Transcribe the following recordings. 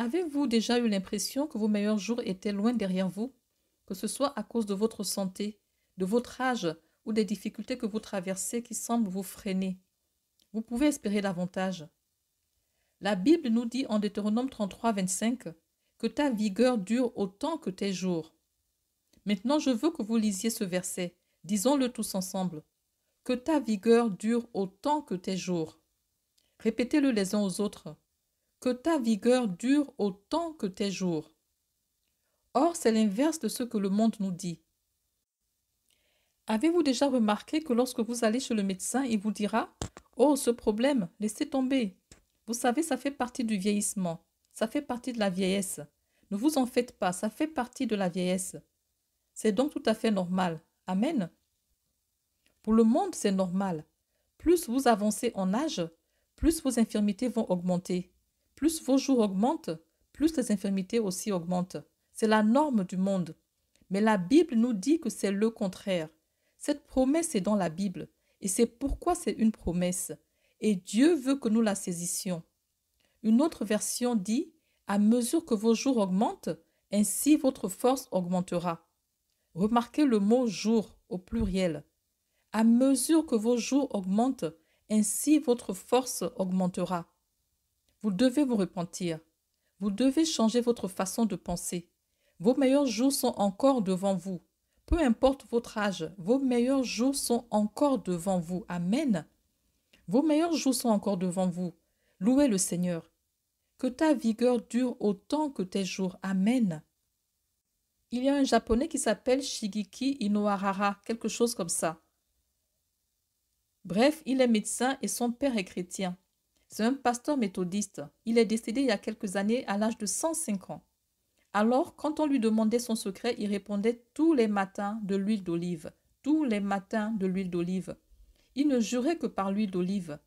Avez-vous déjà eu l'impression que vos meilleurs jours étaient loin derrière vous, que ce soit à cause de votre santé, de votre âge ou des difficultés que vous traversez qui semblent vous freiner? Vous pouvez espérer davantage. La Bible nous dit en Deutéronome 33, 25 que ta vigueur dure autant que tes jours. Maintenant, je veux que vous lisiez ce verset. Disons-le tous ensemble. Que ta vigueur dure autant que tes jours. Répétez-le les uns aux autres. Que ta vigueur dure autant que tes jours. Or, c'est l'inverse de ce que le monde nous dit. Avez-vous déjà remarqué que lorsque vous allez chez le médecin, il vous dira « Oh, ce problème, laissez tomber. Vous savez, ça fait partie du vieillissement. Ça fait partie de la vieillesse. Ne vous en faites pas, ça fait partie de la vieillesse. » C'est donc tout à fait normal. Amen. Pour le monde, c'est normal. Plus vous avancez en âge, plus vos infirmités vont augmenter. Plus vos jours augmentent, plus les infirmités aussi augmentent. C'est la norme du monde. Mais la Bible nous dit que c'est le contraire. Cette promesse est dans la Bible et c'est pourquoi c'est une promesse. Et Dieu veut que nous la saisissions. Une autre version dit « À mesure que vos jours augmentent, ainsi votre force augmentera. » Remarquez le mot « jour » au pluriel. À mesure que vos jours augmentent, ainsi votre force augmentera. Vous devez vous repentir. Vous devez changer votre façon de penser. Vos meilleurs jours sont encore devant vous. Peu importe votre âge, vos meilleurs jours sont encore devant vous. Amen. Vos meilleurs jours sont encore devant vous. Louez le Seigneur. Que ta vigueur dure autant que tes jours. Amen. Il y a un japonais qui s'appelle Shigeki Inohara, quelque chose comme ça. Bref, il est médecin et son père est chrétien. C'est un pasteur méthodiste. Il est décédé il y a quelques années à l'âge de 105 ans. Alors, quand on lui demandait son secret, il répondait tous les matins de l'huile d'olive. Tous les matins de l'huile d'olive. Il ne jurait que par l'huile d'olive.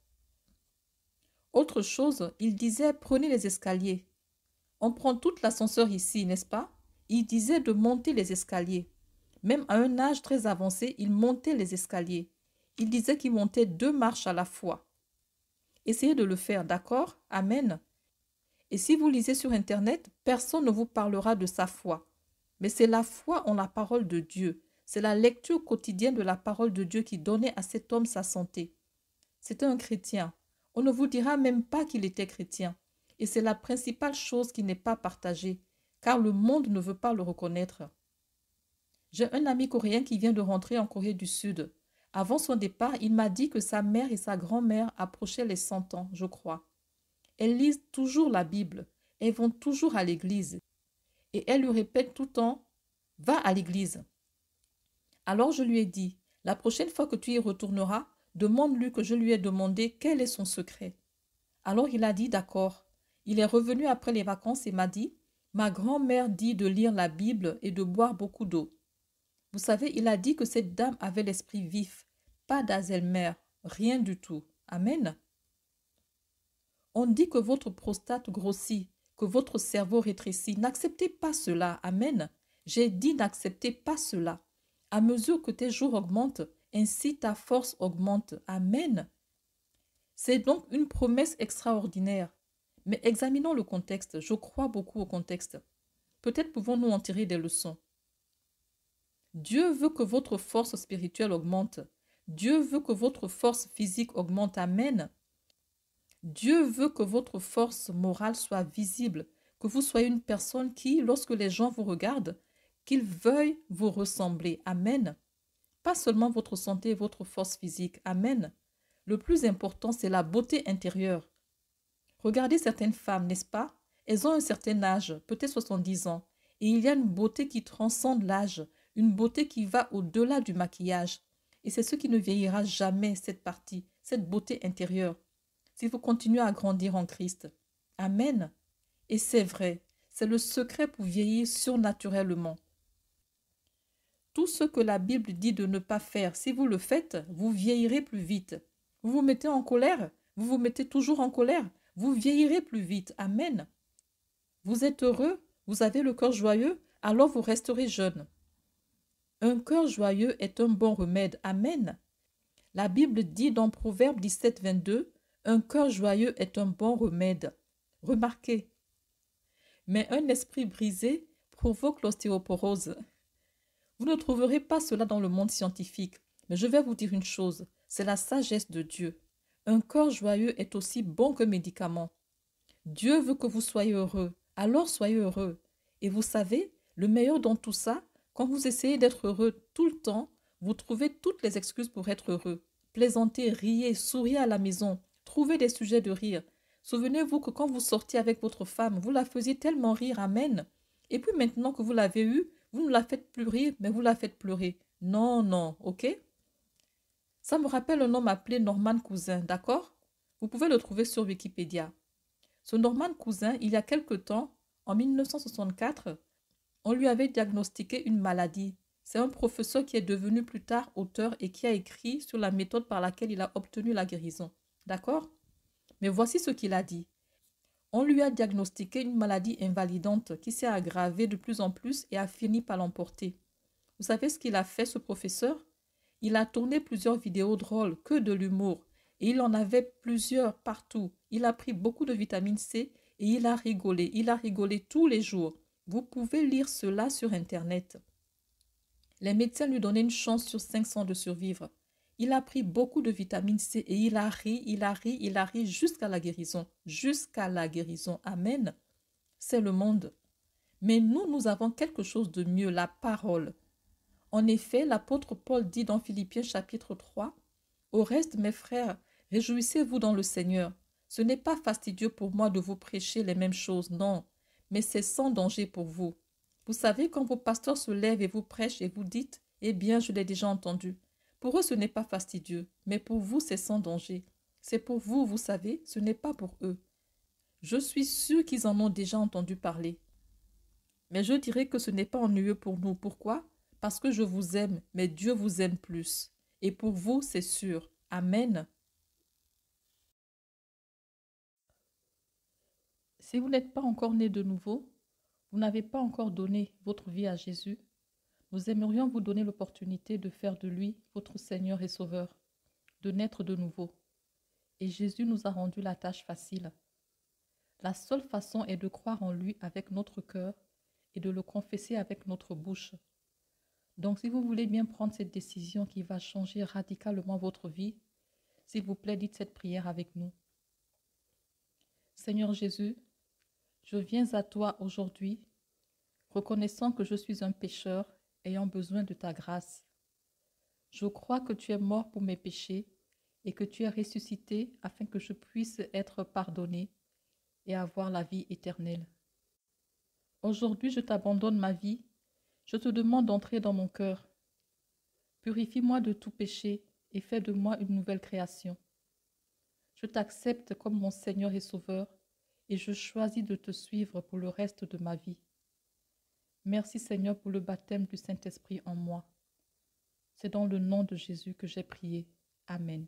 Autre chose, il disait prenez les escaliers. On prend toute l'ascenseur ici, n'est-ce pas? Il disait de monter les escaliers. Même à un âge très avancé, il montait les escaliers. Il disait qu'il montait 2 marches à la fois. Essayez de le faire, d'accord? Amen. Et si vous lisez sur Internet, personne ne vous parlera de sa foi. Mais c'est la foi en la parole de Dieu. C'est la lecture quotidienne de la parole de Dieu qui donnait à cet homme sa santé. C'était un chrétien. On ne vous dira même pas qu'il était chrétien. Et c'est la principale chose qui n'est pas partagée, car le monde ne veut pas le reconnaître. J'ai un ami coréen qui vient de rentrer en Corée du Sud. Avant son départ, il m'a dit que sa mère et sa grand-mère approchaient les 100 ans, je crois. Elles lisent toujours la Bible, elles vont toujours à l'église. Et elle lui répète tout le temps, « Va à l'église ». Alors je lui ai dit, la prochaine fois que tu y retourneras, demande-lui que je lui ai demandé quel est son secret. Alors il a dit d'accord. Il est revenu après les vacances et m'a dit, ma grand-mère dit de lire la Bible et de boire beaucoup d'eau. Vous savez, il a dit que cette dame avait l'esprit vif, pas d'Alzheimer, rien du tout. Amen. On dit que votre prostate grossit, que votre cerveau rétrécit. N'acceptez pas cela. Amen. J'ai dit n'acceptez pas cela. À mesure que tes jours augmentent, ainsi ta force augmente. Amen. C'est donc une promesse extraordinaire. Mais examinons le contexte. Je crois beaucoup au contexte. Peut-être pouvons-nous en tirer des leçons. Dieu veut que votre force spirituelle augmente. Dieu veut que votre force physique augmente. Amen. Dieu veut que votre force morale soit visible, que vous soyez une personne qui, lorsque les gens vous regardent, qu'ils veuillent vous ressembler. Amen. Pas seulement votre santé et votre force physique. Amen. Le plus important, c'est la beauté intérieure. Regardez certaines femmes, n'est-ce pas? Elles ont un certain âge, peut-être 70 ans, et il y a une beauté qui transcende l'âge, une beauté qui va au-delà du maquillage. Et c'est ce qui ne vieillira jamais, cette partie, cette beauté intérieure. Si vous continuez à grandir en Christ. Amen. Et c'est vrai, c'est le secret pour vieillir surnaturellement. Tout ce que la Bible dit de ne pas faire, si vous le faites, vous vieillirez plus vite. Vous vous mettez en colère, vous vous mettez toujours en colère, vous vieillirez plus vite. Amen. Vous êtes heureux, vous avez le cœur joyeux, alors vous resterez jeune. Un cœur joyeux est un bon remède. Amen. La Bible dit dans Proverbe 17, 22, un cœur joyeux est un bon remède. Remarquez, Mais un esprit brisé provoque l'ostéoporose. Vous ne trouverez pas cela dans le monde scientifique, mais je vais vous dire une chose, c'est la sagesse de Dieu. Un corps joyeux est aussi bon que médicament. Dieu veut que vous soyez heureux, alors soyez heureux. Et vous savez, le meilleur dans tout ça, quand vous essayez d'être heureux tout le temps, vous trouvez toutes les excuses pour être heureux. Plaisantez, riez, souriez à la maison, trouvez des sujets de rire. Souvenez-vous que quand vous sortiez avec votre femme, vous la faisiez tellement rire, amen. Et puis maintenant que vous l'avez eue, vous ne la faites plus rire, mais vous la faites pleurer. Non, non, ok? Ça me rappelle un homme appelé Norman Cousin, d'accord? Vous pouvez le trouver sur Wikipédia. Ce Norman Cousin, il y a quelque temps, en 1964, on lui avait diagnostiqué une maladie. C'est un professeur qui est devenu plus tard auteur et qui a écrit sur la méthode par laquelle il a obtenu la guérison. D'accord? Mais voici ce qu'il a dit. On lui a diagnostiqué une maladie invalidante qui s'est aggravée de plus en plus et a fini par l'emporter. Vous savez ce qu'il a fait, ce professeur? Il a tourné plusieurs vidéos drôles, que de l'humour, et il en avait plusieurs partout. Il a pris beaucoup de vitamine C et il a rigolé tous les jours. Vous pouvez lire cela sur Internet. Les médecins lui donnaient une chance sur 500 de survivre. Il a pris beaucoup de vitamine C et il a ri jusqu'à la guérison. Jusqu'à la guérison. Amen. C'est le monde. Mais nous avons quelque chose de mieux, la parole. En effet, l'apôtre Paul dit dans Philippiens chapitre 3, « Au reste, mes frères, réjouissez-vous dans le Seigneur. Ce n'est pas fastidieux pour moi de vous prêcher les mêmes choses, non, mais c'est sans danger pour vous. Vous savez, quand vos pasteurs se lèvent et vous prêchent et vous dites, « Eh bien, je l'ai déjà entendu. » Pour eux, ce n'est pas fastidieux, mais pour vous, c'est sans danger. C'est pour vous, vous savez, ce n'est pas pour eux. Je suis sûre qu'ils en ont déjà entendu parler. Mais je dirais que ce n'est pas ennuyeux pour nous. Pourquoi? Parce que je vous aime, mais Dieu vous aime plus. Et pour vous, c'est sûr. Amen. Si vous n'êtes pas encore né de nouveau, vous n'avez pas encore donné votre vie à Jésus, nous aimerions vous donner l'opportunité de faire de lui votre Seigneur et Sauveur, de naître de nouveau. Et Jésus nous a rendu la tâche facile. La seule façon est de croire en lui avec notre cœur et de le confesser avec notre bouche. Donc, si vous voulez bien prendre cette décision qui va changer radicalement votre vie, s'il vous plaît, dites cette prière avec nous. Seigneur Jésus, je viens à toi aujourd'hui, reconnaissant que je suis un pécheur ayant besoin de ta grâce. Je crois que tu es mort pour mes péchés et que tu es ressuscité afin que je puisse être pardonné et avoir la vie éternelle. Aujourd'hui, je t'abandonne ma vie. Je te demande d'entrer dans mon cœur. Purifie-moi de tout péché et fais de moi une nouvelle création. Je t'accepte comme mon Seigneur et Sauveur et je choisis de te suivre pour le reste de ma vie. Merci Seigneur pour le baptême du Saint-Esprit en moi. C'est dans le nom de Jésus que j'ai prié. Amen.